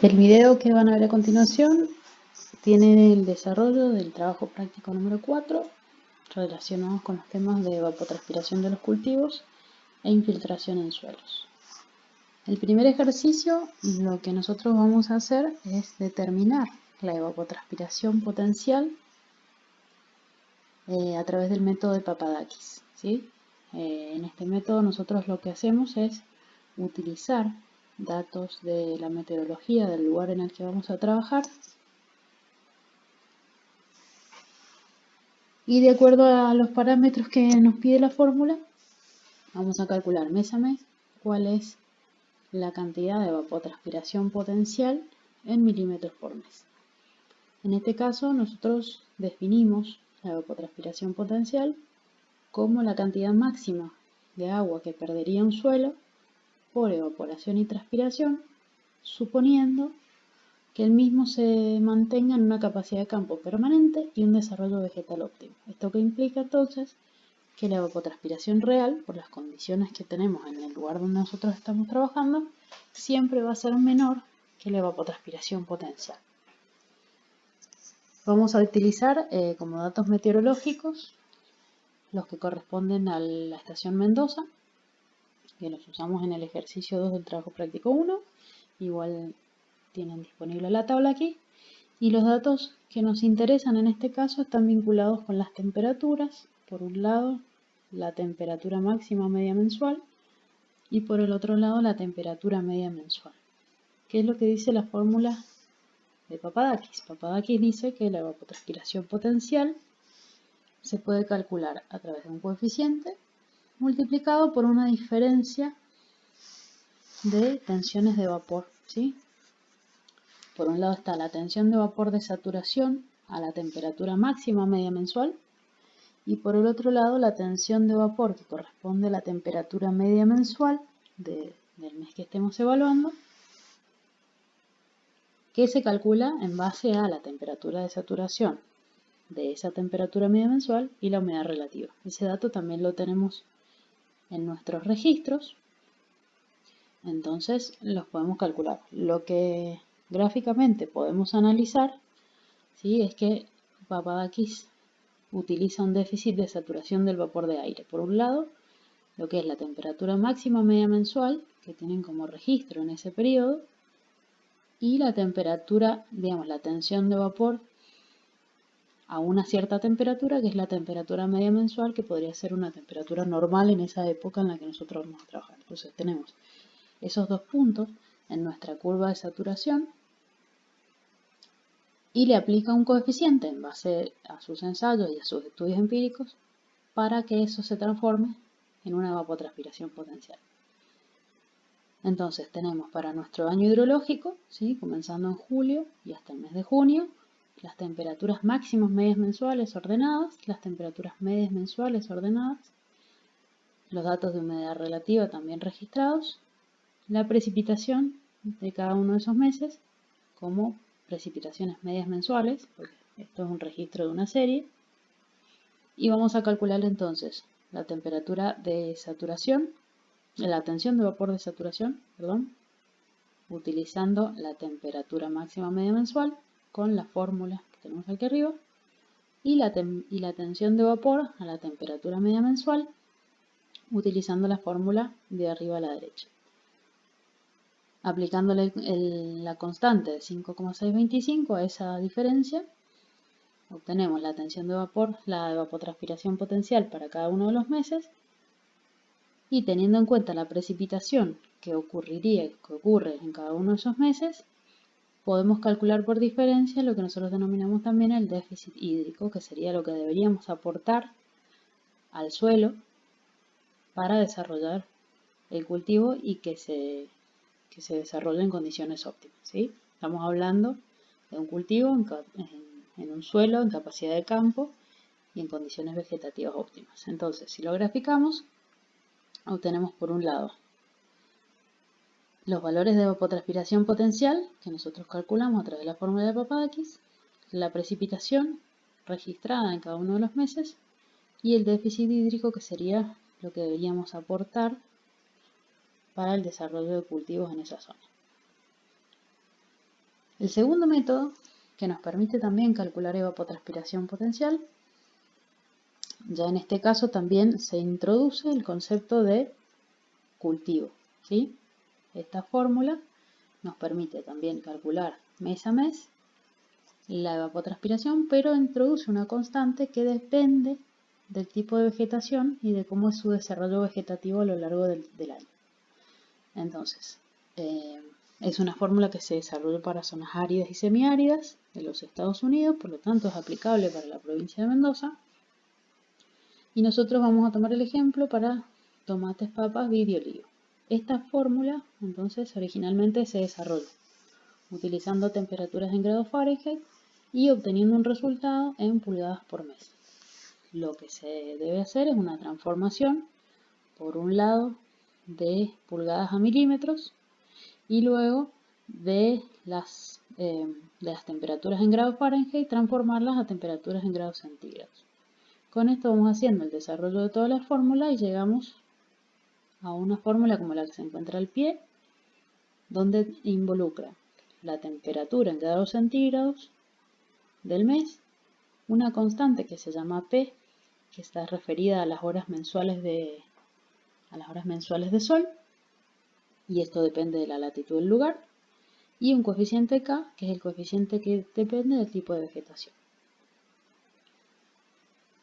El video que van a ver a continuación tiene el desarrollo del trabajo práctico número 4 relacionados con los temas de evapotranspiración de los cultivos e infiltración en suelos. El primer ejercicio, lo que nosotros vamos a hacer es determinar la evapotranspiración potencial a través del método de Papadakis, ¿sí? En este método nosotros lo que hacemos es utilizar datos de la meteorología del lugar en el que vamos a trabajar y de acuerdo a los parámetros que nos pide la fórmula vamos a calcular mes a mes cuál es la cantidad de evapotranspiración potencial en milímetros por mes. En este caso nosotros definimos la evapotranspiración potencial como la cantidad máxima de agua que perdería un suelo por evaporación y transpiración, suponiendo que el mismo se mantenga en una capacidad de campo permanente y un desarrollo vegetal óptimo. Esto que implica entonces que la evapotranspiración real, por las condiciones que tenemos en el lugar donde nosotros estamos trabajando, siempre va a ser menor que la evapotranspiración potencial. Vamos a utilizar como datos meteorológicos los que corresponden a la estación Mendoza, que los usamos en el ejercicio 2 del trabajo práctico 1, igual tienen disponible la tabla aquí, y los datos que nos interesan en este caso están vinculados con las temperaturas, por un lado la temperatura máxima media mensual y por el otro lado la temperatura media mensual. ¿Qué es lo que dice la fórmula de Papadakis? Papadakis dice que la evapotranspiración potencial se puede calcular a través de un coeficiente multiplicado por una diferencia de tensiones de vapor, ¿sí? Por un lado está la tensión de vapor de saturación a la temperatura máxima media mensual y por el otro lado la tensión de vapor que corresponde a la temperatura media mensual del mes que estemos evaluando, que se calcula en base a la temperatura de saturación de esa temperatura media mensual y la humedad relativa. Ese dato también lo tenemos en nuestros registros, entonces los podemos calcular. Lo que gráficamente podemos analizar, ¿sí?, es que Papadakis utiliza un déficit de saturación del vapor de aire. Por un lado, lo que es la temperatura máxima media mensual, que tienen como registro en ese periodo, y la temperatura, digamos, la tensión de vapor a una cierta temperatura, que es la temperatura media mensual, que podría ser una temperatura normal en esa época en la que nosotros vamos a trabajar. Entonces tenemos esos dos puntos en nuestra curva de saturación y le aplica un coeficiente en base a sus ensayos y a sus estudios empíricos para que eso se transforme en una evapotranspiración potencial. Entonces tenemos para nuestro año hidrológico, ¿sí?, comenzando en julio y hasta el mes de junio, las temperaturas máximas medias mensuales ordenadas, las temperaturas medias mensuales ordenadas, los datos de humedad relativa también registrados, la precipitación de cada uno de esos meses como precipitaciones medias mensuales, porque esto es un registro de una serie, y vamos a calcular entonces la temperatura de saturación, la tensión de vapor de saturación, utilizando la temperatura máxima media mensual con la fórmula que tenemos aquí arriba, y la tensión de vapor a la temperatura media mensual utilizando la fórmula de arriba a la derecha. Aplicándole la constante de 5,625 a esa diferencia, obtenemos la tensión de vapor, la evapotranspiración potencial para cada uno de los meses, y teniendo en cuenta la precipitación que ocurre en cada uno de esos meses, podemos calcular por diferencia lo que nosotros denominamos también el déficit hídrico, que sería lo que deberíamos aportar al suelo para desarrollar el cultivo y que se desarrolle en condiciones óptimas, ¿sí? Estamos hablando de un cultivo en un suelo, en capacidad de campo y en condiciones vegetativas óptimas. Entonces, si lo graficamos, obtenemos por un lado los valores de evapotranspiración potencial que nosotros calculamos a través de la fórmula de Papadakis, la precipitación registrada en cada uno de los meses y el déficit hídrico, que sería lo que deberíamos aportar para el desarrollo de cultivos en esa zona. El segundo método, que nos permite también calcular evapotranspiración potencial, ya en este caso también se introduce el concepto de cultivo, ¿sí? Esta fórmula nos permite también calcular mes a mes la evapotranspiración, pero introduce una constante que depende del tipo de vegetación y de cómo es su desarrollo vegetativo a lo largo del año. Entonces, es una fórmula que se desarrolló para zonas áridas y semiáridas de los Estados Unidos, por lo tanto es aplicable para la provincia de Mendoza. Y nosotros vamos a tomar el ejemplo para tomates, papas, vid y olivo. Esta fórmula, entonces, originalmente se desarrolló utilizando temperaturas en grados Fahrenheit y obteniendo un resultado en pulgadas por mes. Lo que se debe hacer es una transformación, por un lado, de pulgadas a milímetros y luego de las temperaturas en grados Fahrenheit, transformarlas a temperaturas en grados centígrados. Con esto vamos haciendo el desarrollo de todas las fórmulas y llegamos a una fórmula como la que se encuentra al pie, donde involucra la temperatura en grados centígrados del mes, una constante que se llama P, que está referida a las horas mensuales de sol, y esto depende de la latitud del lugar, y un coeficiente K, que es el coeficiente que depende del tipo de vegetación.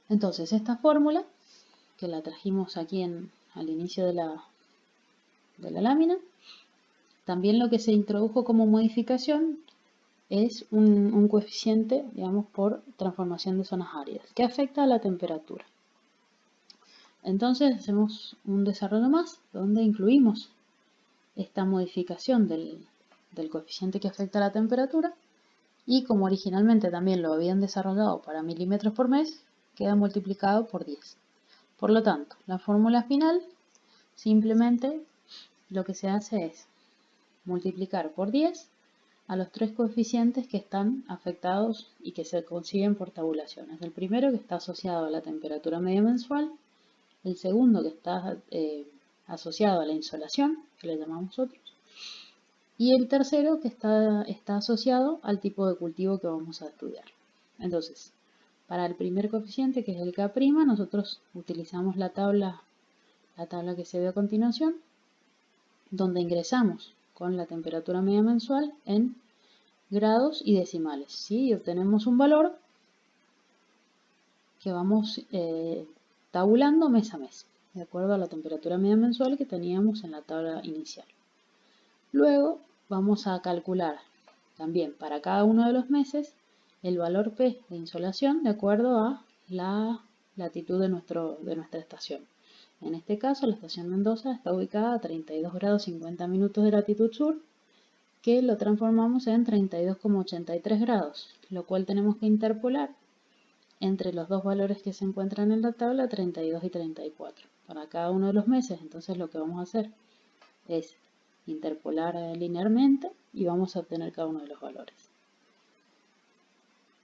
Entonces, esta fórmula, que la trajimos aquí al inicio de la lámina, también lo que se introdujo como modificación es un coeficiente, digamos, por transformación de zonas áridas, que afecta a la temperatura. Entonces hacemos un desarrollo más, donde incluimos esta modificación del coeficiente que afecta a la temperatura, y como originalmente también lo habían desarrollado para milímetros por mes, queda multiplicado por 10. Por lo tanto, la fórmula final, simplemente lo que se hace es multiplicar por 10 a los tres coeficientes que están afectados y que se consiguen por tabulaciones. El primero, que está asociado a la temperatura media mensual; el segundo, que está asociado a la insolación, que le llamamos nosotros; y el tercero, que está asociado al tipo de cultivo que vamos a estudiar. Entonces, para el primer coeficiente, que es el K', nosotros utilizamos la tabla que se ve a continuación, donde ingresamos con la temperatura media mensual en grados y decimales, ¿sí? Y obtenemos un valor que vamos tabulando mes a mes, de acuerdo a la temperatura media mensual que teníamos en la tabla inicial. Luego vamos a calcular también para cada uno de los meses el valor P de insolación de acuerdo a la latitud de nuestra estación. En este caso, la estación Mendoza está ubicada a 32 grados 50 minutos de latitud sur, que lo transformamos en 32,83 grados, lo cual tenemos que interpolar entre los dos valores que se encuentran en la tabla, 32 y 34, para cada uno de los meses. Entonces lo que vamos a hacer es interpolar linealmente y vamos a obtener cada uno de los valores.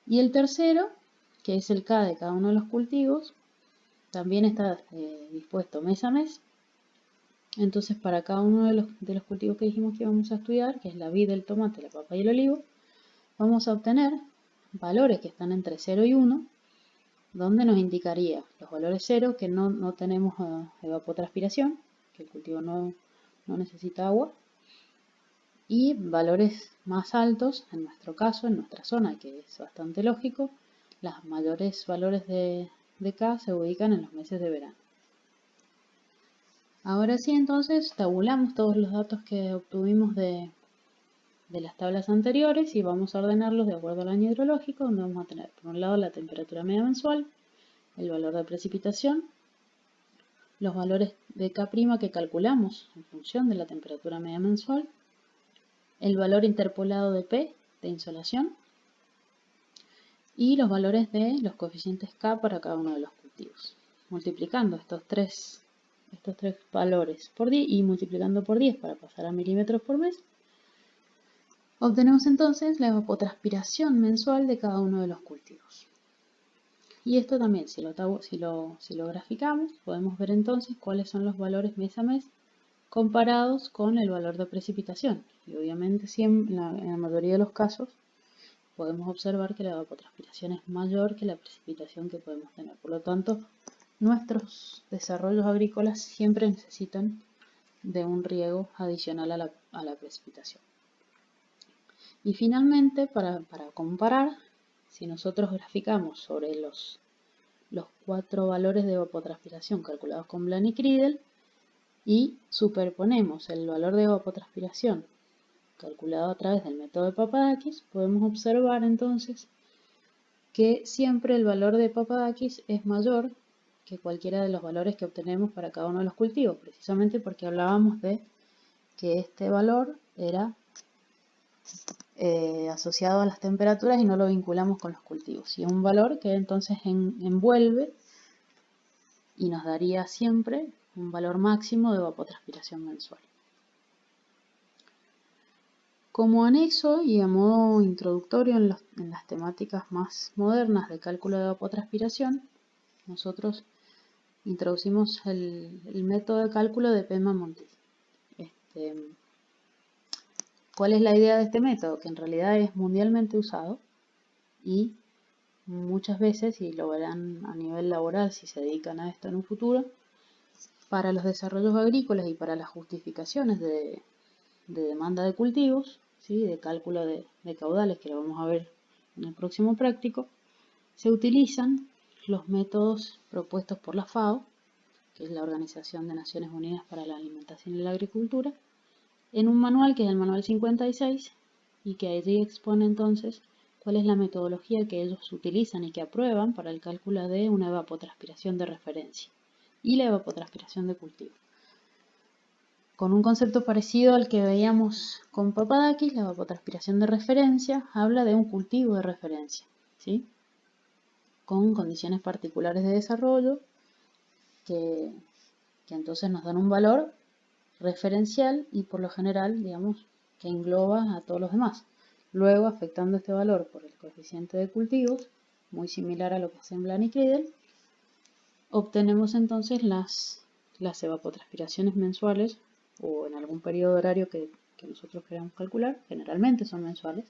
Y el tercero, que es el K de cada uno de los cultivos, también está dispuesto mes a mes. Entonces, para cada uno de los cultivos que dijimos que íbamos a estudiar, que es la vid, el tomate, la papa y el olivo, vamos a obtener valores que están entre 0 y 1, donde nos indicaría los valores 0, que no tenemos evapotranspiración, que el cultivo no necesita agua, y valores más altos, en nuestro caso, en nuestra zona, que es bastante lógico, los mayores valores de K se ubican en los meses de verano. Ahora sí, entonces, tabulamos todos los datos que obtuvimos de las tablas anteriores y vamos a ordenarlos de acuerdo al año hidrológico, donde vamos a tener, por un lado, la temperatura media mensual, el valor de precipitación, los valores de K' que calculamos en función de la temperatura media mensual, el valor interpolado de P de insolación y los valores de los coeficientes K para cada uno de los cultivos. Multiplicando estos tres valores por 10 y multiplicando por 10 para pasar a milímetros por mes, obtenemos entonces la evapotranspiración mensual de cada uno de los cultivos. Y esto también, si lo graficamos, podemos ver entonces cuáles son los valores mes a mes comparados con el valor de precipitación. Y obviamente en la mayoría de los casos podemos observar que la evapotranspiración es mayor que la precipitación que podemos tener. Por lo tanto, nuestros desarrollos agrícolas siempre necesitan de un riego adicional a la precipitación. Y finalmente, para comparar, si nosotros graficamos sobre los 4 valores de evapotranspiración calculados con Blaney-Criddle y superponemos el valor de evapotranspiración calculado a través del método de Papadakis, podemos observar entonces que siempre el valor de Papadakis es mayor que cualquiera de los valores que obtenemos para cada uno de los cultivos, precisamente porque hablábamos de que este valor era asociado a las temperaturas y no lo vinculamos con los cultivos. Y un valor que entonces envuelve y nos daría siempre un valor máximo de evapotranspiración mensual. Como anexo y a modo introductorio en las temáticas más modernas de cálculo de evapotranspiración, nosotros introducimos el método de cálculo de Penman-Montis. ¿Cuál es la idea de este método? Que en realidad es mundialmente usado y muchas veces, y lo verán a nivel laboral si se dedican a esto en un futuro, para los desarrollos agrícolas y para las justificaciones de demanda de cultivos, ¿sí? De cálculo de caudales, que lo vamos a ver en el próximo práctico, se utilizan los métodos propuestos por la FAO, que es la Organización de Naciones Unidas para la Alimentación y la Agricultura, en un manual que es el manual 56 y que allí expone entonces cuál es la metodología que ellos utilizan y que aprueban para el cálculo de una evapotranspiración de referencia y la evapotranspiración de cultivo. Con un concepto parecido al que veíamos con Papadakis, la evapotranspiración de referencia habla de un cultivo de referencia, ¿sí? Con condiciones particulares de desarrollo que entonces nos dan un valor referencial y por lo general, digamos, que engloba a todos los demás. Luego, afectando este valor por el coeficiente de cultivos, muy similar a lo que hace en Blaney-Criddle, obtenemos entonces las evapotranspiraciones mensuales o en algún periodo horario que nosotros queramos calcular, generalmente son mensuales,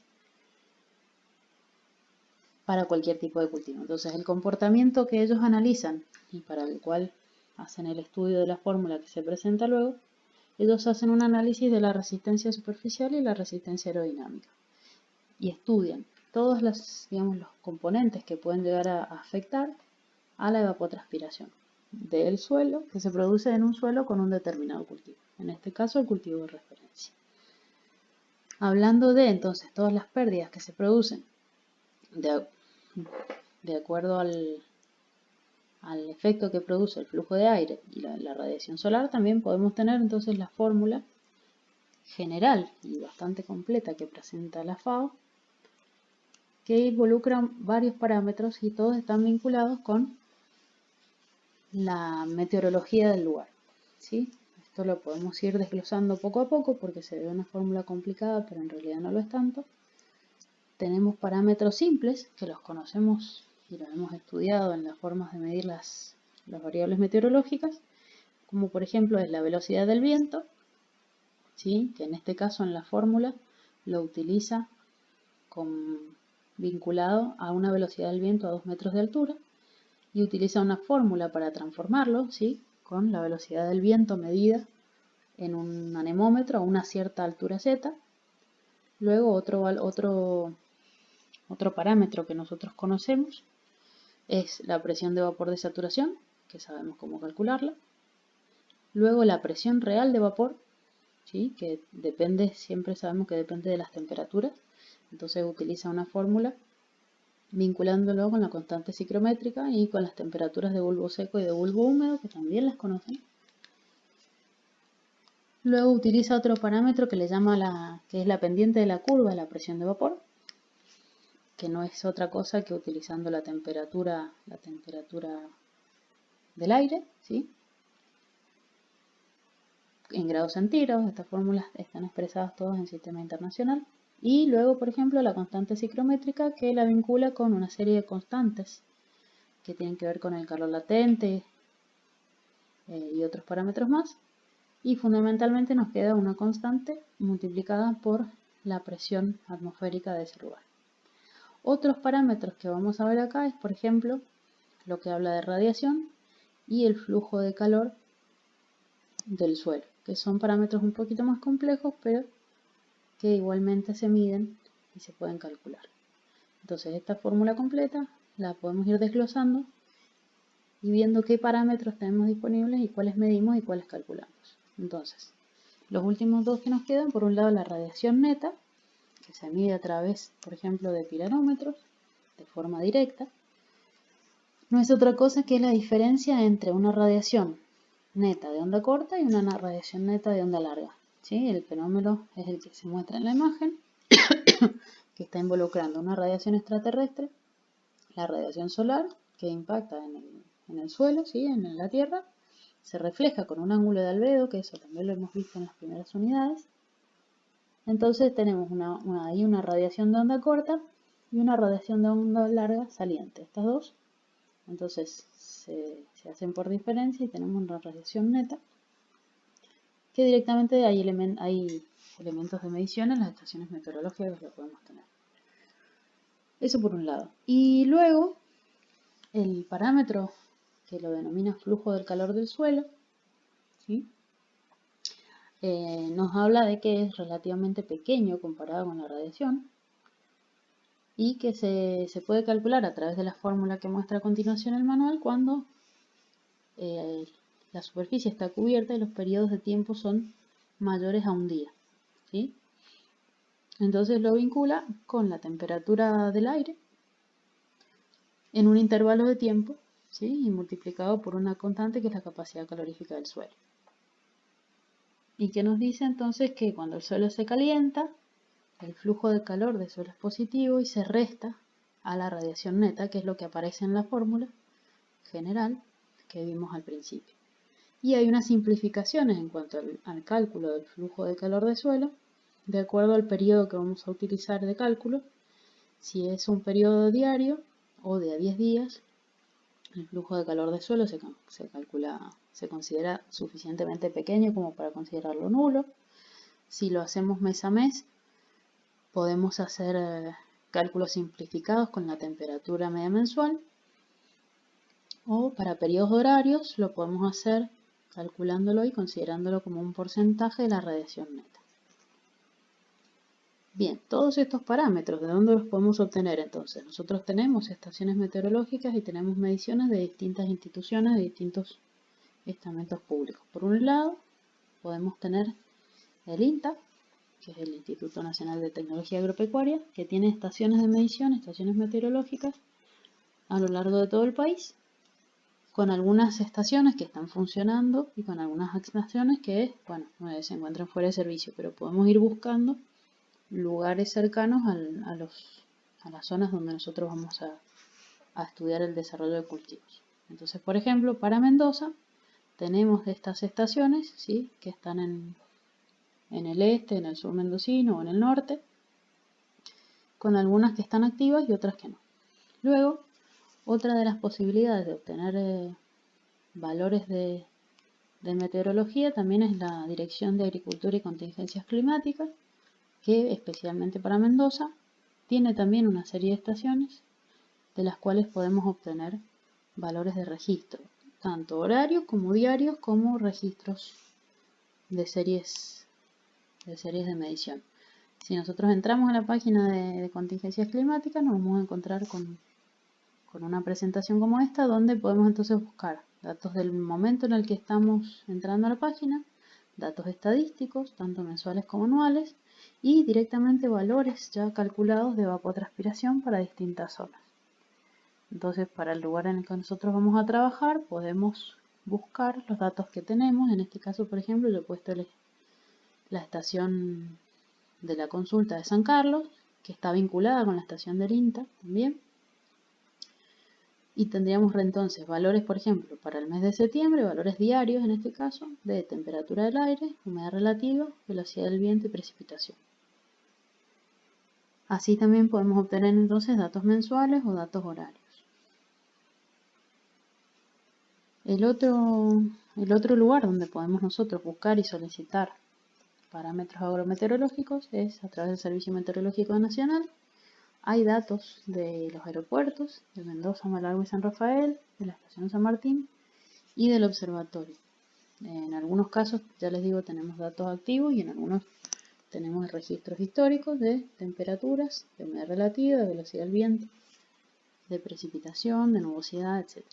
para cualquier tipo de cultivo. Entonces, el comportamiento que ellos analizan y para el cual hacen el estudio de la fórmula que se presenta luego, ellos hacen un análisis de la resistencia superficial y la resistencia aerodinámica y estudian todos los componentes que pueden llegar a afectar a la evapotranspiración del suelo que se produce en un suelo con un determinado cultivo, en este caso el cultivo de referencia. Hablando de entonces todas las pérdidas que se producen de acuerdo al efecto que produce el flujo de aire y la radiación solar, también podemos tener entonces la fórmula general y bastante completa que presenta la FAO, que involucra varios parámetros y todos están vinculados con la meteorología del lugar, ¿sí? Esto lo podemos ir desglosando poco a poco porque se ve una fórmula complicada, pero en realidad no lo es tanto. Tenemos parámetros simples que los conocemos y los hemos estudiado en las formas de medir las variables meteorológicas, como por ejemplo es la velocidad del viento, ¿sí? Que en este caso en la fórmula lo utiliza vinculado a una velocidad del viento a 2 metros de altura y utiliza una fórmula para transformarlo, ¿sí? Con la velocidad del viento medida en un anemómetro a una cierta altura z. Luego otro parámetro que nosotros conocemos es la presión de vapor de saturación, que sabemos cómo calcularla. Luego la presión real de vapor, ¿sí? Que siempre sabemos que depende de las temperaturas. Entonces utiliza una fórmula vinculándolo con la constante ciclométrica y con las temperaturas de bulbo seco y de bulbo húmedo, que también las conocen. Luego utiliza otro parámetro que le llama que es la pendiente de la curva de la presión de vapor, que no es otra cosa que utilizando la temperatura del aire, ¿sí? En grados centígrados. Estas fórmulas están expresadas todas en sistema internacional. Y luego, por ejemplo, la constante ciclométrica, que la vincula con una serie de constantes que tienen que ver con el calor latente y otros parámetros más, Y fundamentalmente nos queda una constante multiplicada por la presión atmosférica de ese lugar. Otros parámetros que vamos a ver acá es, por ejemplo, lo que habla de radiación y el flujo de calor del suelo, que son parámetros un poquito más complejos, pero que igualmente se miden y se pueden calcular. Entonces esta fórmula completa la podemos ir desglosando y viendo qué parámetros tenemos disponibles y cuáles medimos y cuáles calculamos. Entonces, los últimos dos que nos quedan, por un lado la radiación neta, que se mide a través, por ejemplo, de piranómetros, de forma directa, no es otra cosa que la diferencia entre una radiación neta de onda corta y una radiación neta de onda larga. ¿Sí? El fenómeno es el que se muestra en la imagen, que está involucrando una radiación extraterrestre, la radiación solar, que impacta en el suelo, ¿sí? En la Tierra, se refleja con un ángulo de albedo, que eso también lo hemos visto en las primeras unidades. Entonces tenemos ahí una radiación de onda corta y una radiación de onda larga saliente. Estas dos, entonces, se hacen por diferencia y tenemos una radiación neta, que directamente hay elementos de medición en las estaciones meteorológicas que lo podemos tener. Eso por un lado. Y luego, el parámetro que lo denomina flujo del calor del suelo, ¿sí? Nos habla de que es relativamente pequeño comparado con la radiación y que se puede calcular a través de la fórmula que muestra a continuación el manual cuando la superficie está cubierta y los periodos de tiempo son mayores a un día, ¿sí? Entonces lo vincula con la temperatura del aire en un intervalo de tiempo, ¿sí? Y multiplicado por una constante que es la capacidad calorífica del suelo. Y que nos dice entonces que cuando el suelo se calienta, el flujo de calor del suelo es positivo y se resta a la radiación neta, que es lo que aparece en la fórmula general que vimos al principio. Y hay unas simplificaciones en cuanto al cálculo del flujo de calor del suelo, de acuerdo al periodo que vamos a utilizar de cálculo. Si es un periodo diario o de a 10 días, el flujo de calor del suelo se considera suficientemente pequeño como para considerarlo nulo. Si lo hacemos mes a mes, podemos hacer cálculos simplificados con la temperatura media mensual. O para periodos horarios lo podemos hacer calculándolo y considerándolo como un porcentaje de la radiación neta. Bien, todos estos parámetros, ¿de dónde los podemos obtener entonces? Nosotros tenemos estaciones meteorológicas y tenemos mediciones de distintas instituciones, de distintos estamentos públicos. Por un lado, podemos tener el INTA, que es el Instituto Nacional de Tecnología Agropecuaria, que tiene estaciones de medición, estaciones meteorológicas a lo largo de todo el país, con algunas estaciones que están funcionando y con algunas estaciones que, bueno, se encuentran fuera de servicio, pero podemos ir buscando lugares cercanos a las zonas donde nosotros vamos a estudiar el desarrollo de cultivos. Entonces, por ejemplo, para Mendoza tenemos estas estaciones, ¿sí? Que están en el este, en el sur mendocino o en el norte, con algunas que están activas y otras que no. Luego, otra de las posibilidades de obtener valores de meteorología también es la Dirección de Agricultura y Contingencias Climáticas, que especialmente para Mendoza tiene también una serie de estaciones de las cuales podemos obtener valores de registro, tanto horarios como diarios, como registros de series de medición. Si nosotros entramos a la página de contingencias climáticas, nos vamos a encontrar con una presentación como esta, donde podemos entonces buscar datos del momento en el que estamos entrando a la página, datos estadísticos, tanto mensuales como anuales, y directamente valores ya calculados de evapotranspiración para distintas zonas. Entonces, para el lugar en el que nosotros vamos a trabajar, podemos buscar los datos que tenemos. En este caso, por ejemplo, yo he puesto la estación de la consulta de San Carlos, que está vinculada con la estación del INTA también. Y tendríamos entonces valores, por ejemplo, para el mes de septiembre, valores diarios en este caso, de temperatura del aire, humedad relativa, velocidad del viento y precipitación. Así también podemos obtener entonces datos mensuales o datos horarios. El otro el otro lugar donde podemos nosotros buscar y solicitar parámetros agrometeorológicos es a través del Servicio Meteorológico Nacional. Hay datos de los aeropuertos, de Mendoza, Malargüe y San Rafael, de la Estación San Martín y del observatorio. En algunos casos, ya les digo, tenemos datos activos y en algunos tenemos registros históricos de temperaturas, de humedad relativa, de velocidad del viento, de precipitación, de nubosidad, etc.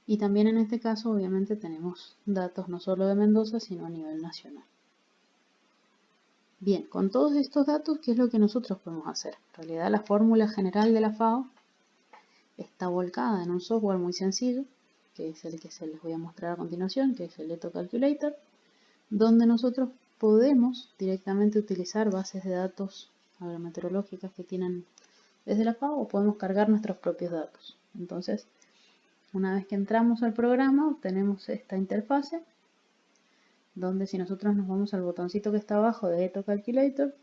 Y también en este caso, obviamente, tenemos datos no solo de Mendoza, sino a nivel nacional. Bien, con todos estos datos, ¿qué es lo que nosotros podemos hacer? En realidad, la fórmula general de la FAO está volcada en un software muy sencillo, que es el que se les voy a mostrar a continuación, que es el ETO Calculator, donde nosotros podemos directamente utilizar bases de datos agrometeorológicas que tienen desde la FAO o podemos cargar nuestros propios datos. Entonces, una vez que entramos al programa, obtenemos esta interfase, donde si nosotros nos vamos al botoncito que está abajo de ETO Calculator,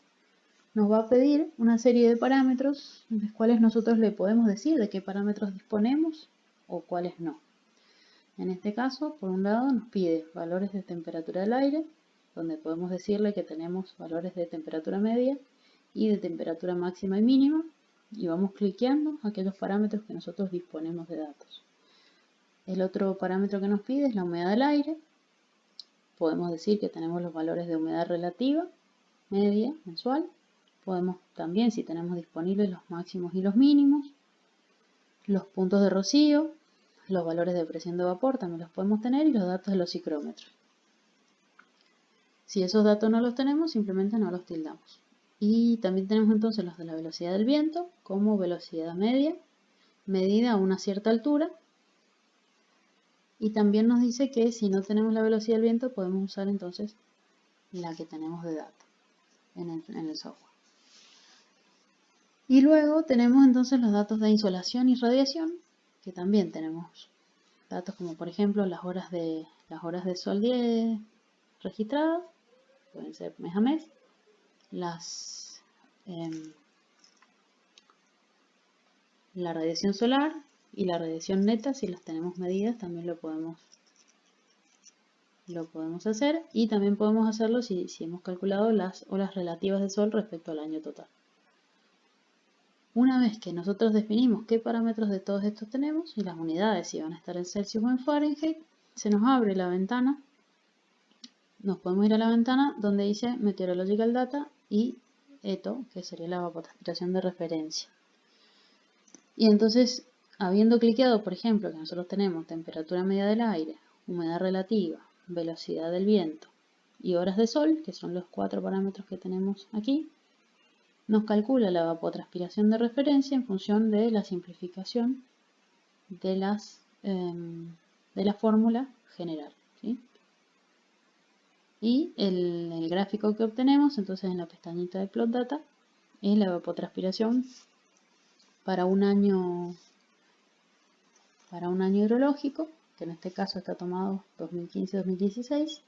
nos va a pedir una serie de parámetros, de los cuales nosotros le podemos decir de qué parámetros disponemos o cuáles no. En este caso, por un lado, nos pide valores de temperatura del aire, donde podemos decirle que tenemos valores de temperatura media y de temperatura máxima y mínima, y vamos cliqueando aquellos parámetros que nosotros disponemos de datos. El otro parámetro que nos pide es la humedad del aire. Podemos decir que tenemos los valores de humedad relativa, media, mensual. Podemos también, si tenemos disponibles los máximos y los mínimos, los puntos de rocío, los valores de presión de vapor también los podemos tener y los datos de los ciclómetros. Si esos datos no los tenemos, simplemente no los tildamos. Y también tenemos entonces los de la velocidad del viento como velocidad media, medida a una cierta altura. Y también nos dice que si no tenemos la velocidad del viento, podemos usar entonces la que tenemos de datos en el software. Y luego tenemos entonces los datos de insolación y radiación, que también tenemos datos como por ejemplo las horas de sol registradas, pueden ser mes a mes, la radiación solar y la radiación neta, si las tenemos medidas, también lo podemos hacer, y también podemos hacerlo si hemos calculado las horas relativas de sol respecto al año total. Una vez que nosotros definimos qué parámetros de todos estos tenemos y las unidades, si van a estar en Celsius o en Fahrenheit, se nos abre la ventana. Nos podemos ir a la ventana donde dice Meteorological Data y ETO, que sería la evapotranspiración de referencia. Y entonces, habiendo cliqueado, por ejemplo, que nosotros tenemos temperatura media del aire, humedad relativa, velocidad del viento y horas de sol, que son los 4 parámetros que tenemos aquí, nos calcula la evapotranspiración de referencia en función de la simplificación de la fórmula general, ¿sí? Y el gráfico que obtenemos, entonces en la pestañita de Plot Data, es la evapotranspiración para un año hidrológico, que en este caso está tomado 2015-2016,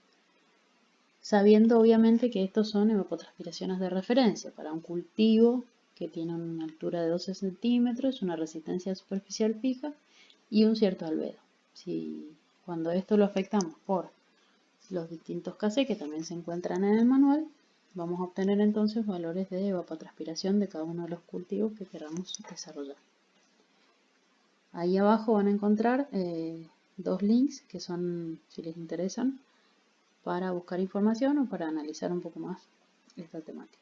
sabiendo obviamente que estos son evapotranspiraciones de referencia para un cultivo que tiene una altura de 12 centímetros, una resistencia superficial fija y un cierto albedo. Cuando esto lo afectamos por los distintos KC que también se encuentran en el manual, vamos a obtener entonces valores de evapotranspiración de cada uno de los cultivos que queramos desarrollar. Ahí abajo van a encontrar 2 links que son, si les interesan, para buscar información o para analizar un poco más esta temática.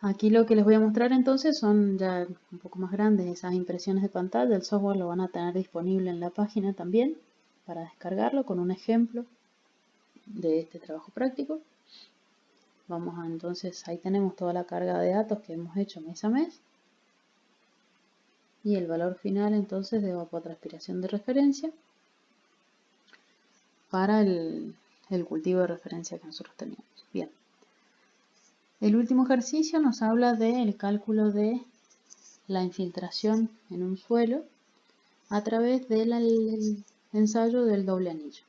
Aquí lo que les voy a mostrar entonces son ya un poco más grandes esas impresiones de pantalla. El software lo van a tener disponible en la página también para descargarlo con un ejemplo de este trabajo práctico. Entonces ahí tenemos toda la carga de datos que hemos hecho mes a mes y el valor final entonces de evapotranspiración de referencia para el cultivo de referencia que nosotros teníamos. Bien. El último ejercicio nos habla del cálculo de la infiltración en un suelo a través del ensayo del doble anillo.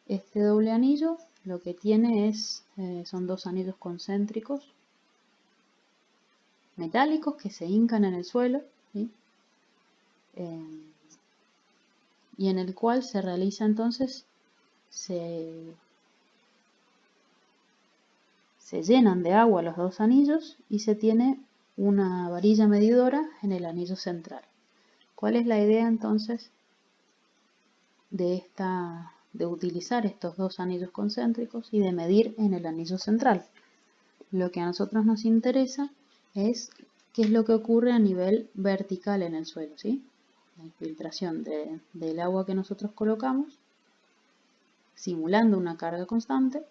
Este doble anillo lo que tiene son 2 anillos concéntricos metálicos que se hincan en el suelo, ¿sí? y en el cual se realiza entonces, se llenan de agua los dos anillos y se tiene una varilla medidora en el anillo central. ¿Cuál es la idea entonces de utilizar estos dos anillos concéntricos y de medir en el anillo central? Lo que a nosotros nos interesa es qué es lo que ocurre a nivel vertical en el suelo, ¿sí? La infiltración del agua que nosotros colocamos, simulando una carga constante,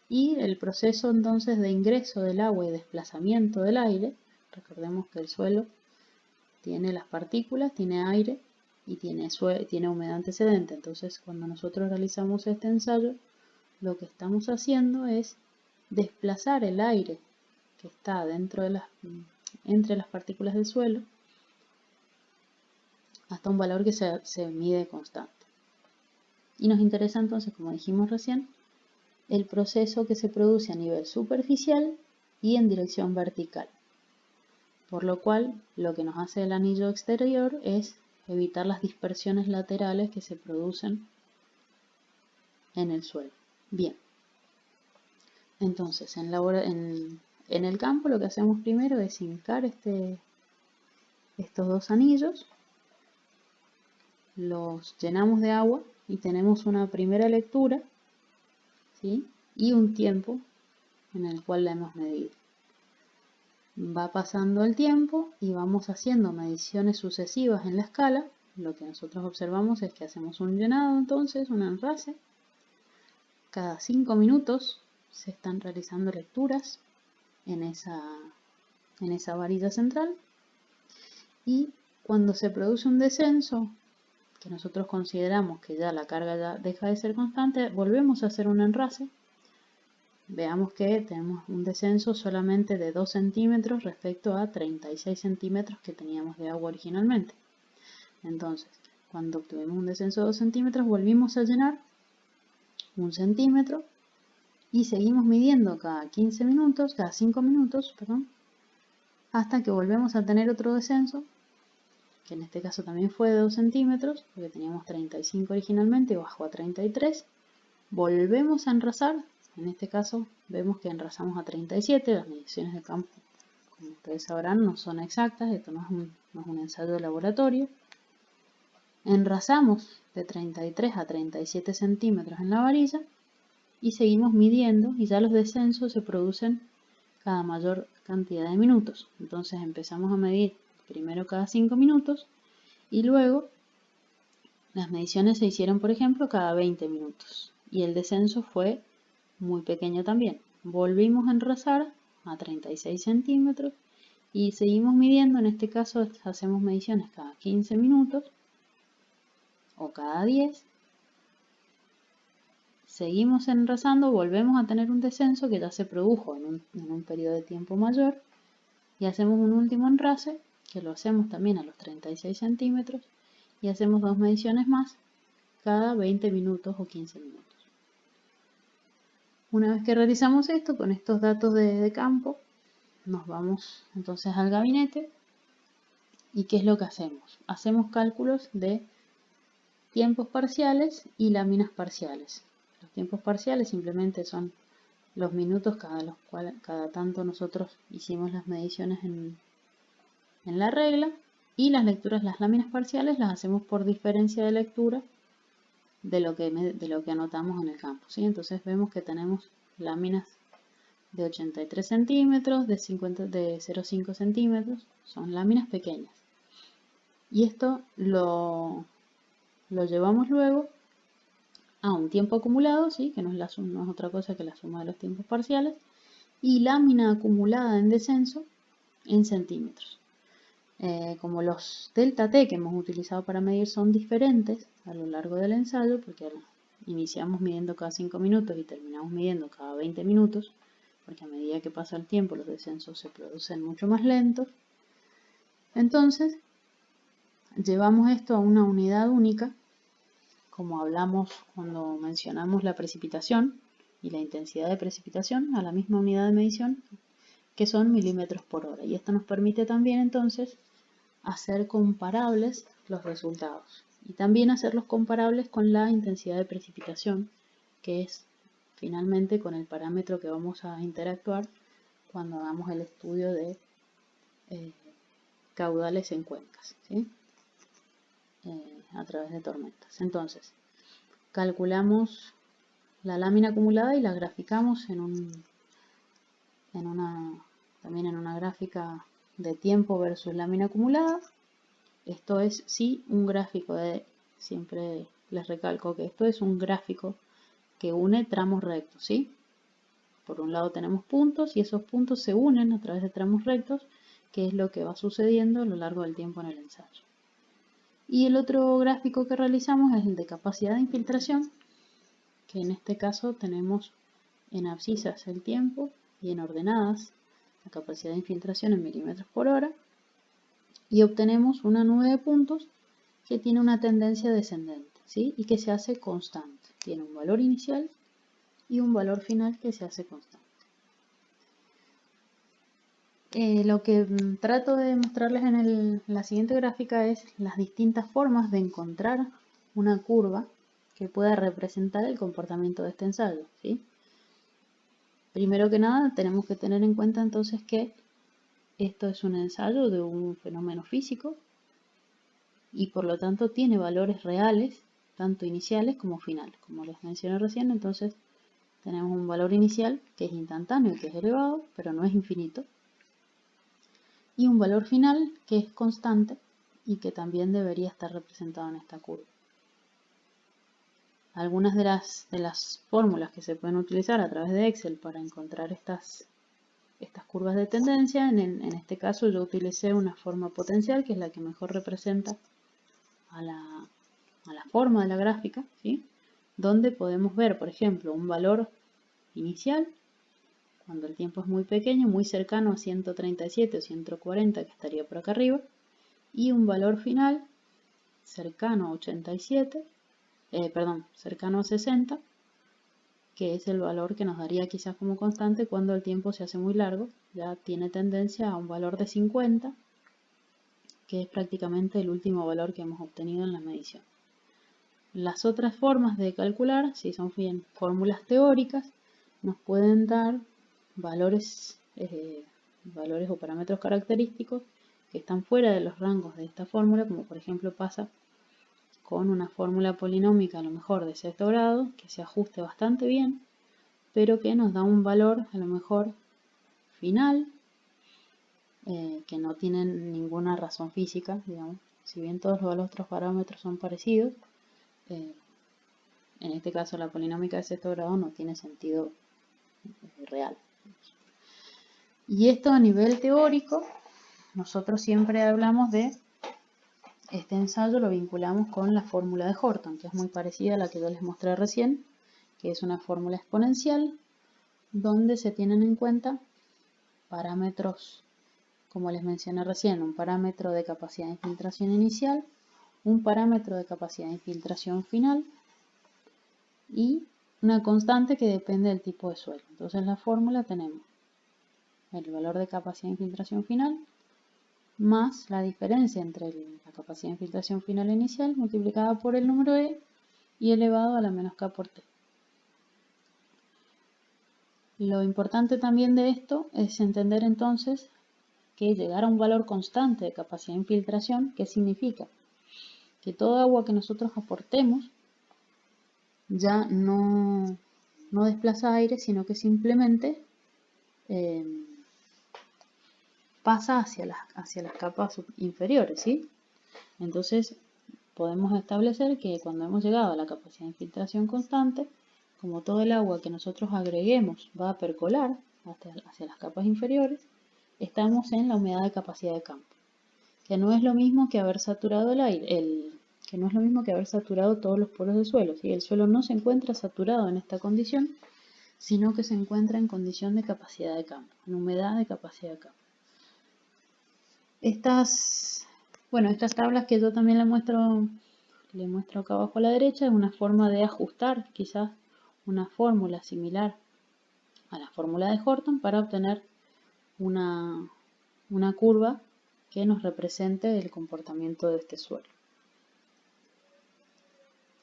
y el proceso entonces de ingreso del agua y desplazamiento del aire. Recordemos que el suelo tiene las partículas, tiene aire y tiene humedad antecedente. Entonces, cuando nosotros realizamos este ensayo, lo que estamos haciendo es desplazar el aire que está entre las partículas del suelo hasta un valor que se mide constante. Y nos interesa entonces, como dijimos recién, el proceso que se produce a nivel superficial y en dirección vertical. Por lo cual, lo que nos hace el anillo exterior es evitar las dispersiones laterales que se producen en el suelo. Bien, entonces en el campo lo que hacemos primero es hincar estos dos anillos, los llenamos de agua y tenemos una primera lectura, ¿sí? Y un tiempo en el cual la hemos medido. Va pasando el tiempo y vamos haciendo mediciones sucesivas en la escala. Lo que nosotros observamos es que hacemos un llenado, entonces, un enrase. Cada 5 minutos se están realizando lecturas en esa varilla central. Y cuando se produce un descenso, que nosotros consideramos que ya la carga ya deja de ser constante, volvemos a hacer un enrase. Veamos que tenemos un descenso solamente de 2 centímetros respecto a 36 centímetros que teníamos de agua originalmente. Entonces, cuando obtuvimos un descenso de 2 centímetros, volvimos a llenar 1 centímetro y seguimos midiendo cada 5 minutos, hasta que volvemos a tener otro descenso, que en este caso también fue de 2 centímetros, porque teníamos 35 originalmente, bajó a 33. Volvemos a enrasar. En este caso vemos que enrasamos a 37, las mediciones de campo, como ustedes sabrán, no son exactas, esto no es un ensayo de laboratorio. Enrasamos de 33 a 37 centímetros en la varilla y seguimos midiendo y ya los descensos se producen cada mayor cantidad de minutos. Entonces empezamos a medir primero cada 5 minutos y luego las mediciones se hicieron, por ejemplo, cada 20 minutos y el descenso fue muy pequeño también. Volvimos a enrasar a 36 centímetros y seguimos midiendo. En este caso hacemos mediciones cada 15 minutos o cada 10. Seguimos enrasando, volvemos a tener un descenso que ya se produjo en un periodo de tiempo mayor y hacemos un último enrase que lo hacemos también a los 36 centímetros y hacemos 2 mediciones más cada 20 minutos o 15 minutos. Una vez que realizamos esto, con estos datos de campo, nos vamos entonces al gabinete y ¿qué es lo que hacemos? Hacemos cálculos de tiempos parciales y láminas parciales. Los tiempos parciales simplemente son los minutos cada tanto nosotros hicimos las mediciones en la regla, y las láminas parciales las hacemos por diferencia de lectura de lo que anotamos en el campo, ¿sí? Entonces vemos que tenemos láminas de 83 centímetros, de 0,5 centímetros, son láminas pequeñas. Y esto lo llevamos luego a un tiempo acumulado, ¿sí? Que no es otra cosa que la suma de los tiempos parciales, y lámina acumulada en descenso en centímetros. Como los delta T que hemos utilizado para medir son diferentes a lo largo del ensayo, porque iniciamos midiendo cada 5 minutos y terminamos midiendo cada 20 minutos, porque a medida que pasa el tiempo los descensos se producen mucho más lentos. Entonces, llevamos esto a una unidad única, como hablamos cuando mencionamos la precipitación y la intensidad de precipitación, a la misma unidad de medición, que son milímetros por hora. Y esto nos permite también entonces hacer comparables los resultados. Y también hacerlos comparables con la intensidad de precipitación, que es finalmente con el parámetro que vamos a interactuar cuando hagamos el estudio de caudales en cuencas, ¿sí? A través de tormentas. Entonces, calculamos la lámina acumulada y la graficamos también en una gráfica de tiempo versus lámina acumulada. Esto es sí un gráfico siempre les recalco que esto es un gráfico que une tramos rectos, ¿sí? Por un lado tenemos puntos y esos puntos se unen a través de tramos rectos, que es lo que va sucediendo a lo largo del tiempo en el ensayo. Y el otro gráfico que realizamos es el de capacidad de infiltración, que en este caso tenemos en abscisas el tiempo y en ordenadas la capacidad de infiltración en milímetros por hora, y obtenemos una nube de puntos que tiene una tendencia descendente, ¿sí? Y que se hace constante. Tiene un valor inicial y un valor final que se hace constante. Lo que trato de mostrarles en la siguiente gráfica es las distintas formas de encontrar una curva que pueda representar el comportamiento de este ensayo, ¿sí? Primero que nada tenemos que tener en cuenta entonces que esto es un ensayo de un fenómeno físico y por lo tanto tiene valores reales, tanto iniciales como finales. Como les mencioné recién, entonces tenemos un valor inicial que es instantáneo, que es elevado, pero no es infinito. Y un valor final que es constante y que también debería estar representado en esta curva. Algunas de las fórmulas que se pueden utilizar a través de Excel para encontrar estas curvas de tendencia, en este caso yo utilicé una forma potencial, que es la que mejor representa a la forma de la gráfica, ¿sí? Donde podemos ver, por ejemplo, un valor inicial, cuando el tiempo es muy pequeño, muy cercano a 137 o 140, que estaría por acá arriba, y un valor final cercano a 87, cercano a 60, que es el valor que nos daría quizás como constante cuando el tiempo se hace muy largo. Ya tiene tendencia a un valor de 50, que es prácticamente el último valor que hemos obtenido en la medición. Las otras formas de calcular, si son bien fórmulas teóricas, nos pueden dar valores o parámetros característicos que están fuera de los rangos de esta fórmula, como por ejemplo pasa con una fórmula polinómica a lo mejor de sexto grado, que se ajuste bastante bien, pero que nos da un valor a lo mejor final, que no tiene ninguna razón física, digamos. Si bien todos los otros parámetros son parecidos, en este caso la polinómica de sexto grado no tiene sentido real. Y esto a nivel teórico, nosotros siempre hablamos de este ensayo, lo vinculamos con la fórmula de Horton, que es muy parecida a la que yo les mostré recién, que es una fórmula exponencial donde se tienen en cuenta parámetros, como les mencioné recién, un parámetro de capacidad de infiltración inicial, un parámetro de capacidad de infiltración final y una constante que depende del tipo de suelo. Entonces en la fórmula tenemos el valor de capacidad de infiltración final más la diferencia entre la capacidad de infiltración final inicial multiplicada por el número E y elevado a la menos K por T. Lo importante también de esto es entender entonces que llegar a un valor constante de capacidad de infiltración, ¿qué significa? Que toda agua que nosotros aportemos ya no desplaza aire, sino que simplemente pasa hacia las capas inferiores, ¿sí? Entonces podemos establecer que cuando hemos llegado a la capacidad de infiltración constante, como todo el agua que nosotros agreguemos va a percolar hacia las capas inferiores, estamos en la humedad de capacidad de campo, que no es lo mismo que haber saturado el aire, que no es lo mismo que haber saturado todos los poros del suelo, ¿sí? El suelo no se encuentra saturado en esta condición, sino que se encuentra en condición de capacidad de campo, en humedad de capacidad de campo. Estas tablas que yo también le muestro acá abajo a la derecha, es una forma de ajustar quizás una fórmula similar a la fórmula de Horton para obtener una curva que nos represente el comportamiento de este suelo.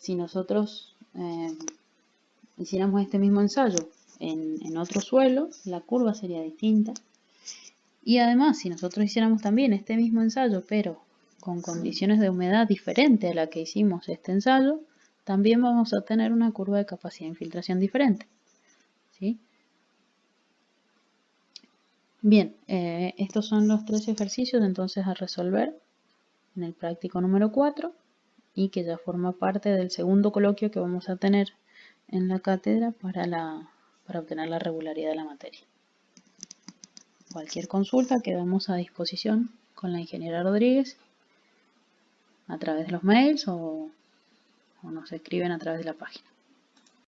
Si nosotros hiciéramos este mismo ensayo en otro suelo, la curva sería distinta. Y además, si nosotros hiciéramos también este mismo ensayo, pero con condiciones de humedad diferentes a la que hicimos este ensayo, también vamos a tener una curva de capacidad de infiltración diferente. ¿Sí? Bien, estos son los 3 ejercicios entonces a resolver en el práctico número 4 y que ya forma parte del segundo coloquio que vamos a tener en la cátedra para obtener la regularidad de la materia. Cualquier consulta quedamos a disposición con la ingeniera Rodríguez a través de los mails o nos escriben a través de la página.